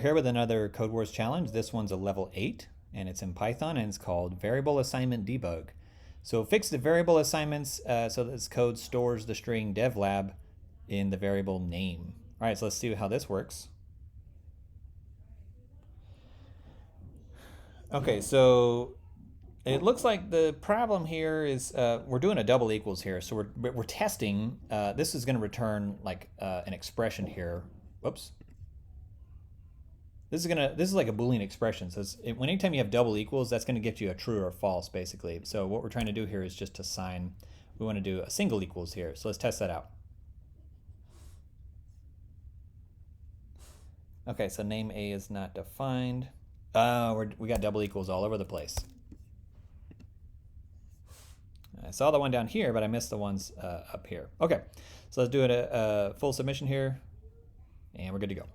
Here with another Codewars challenge. This one's a level 8 and it's in Python and it's called Variable Assignment Debug. So fix the variable assignments so that this code stores the string devlab in the variable name. All right, so let's see how this works. Okay, so it looks like the problem here is we're doing a double equals here. So we're testing. This is going to return like an expression here. Whoops. This is like a Boolean expression. So anytime you have double equals, that's going to get you a true or false, basically. So what we're trying to do here is just assign. We want to do a single equals here. So let's test that out. Okay, so name A is not defined. We got double equals all over the place. I saw the one down here, but I missed the ones up here. Okay, so let's do a full submission here, and we're good to go.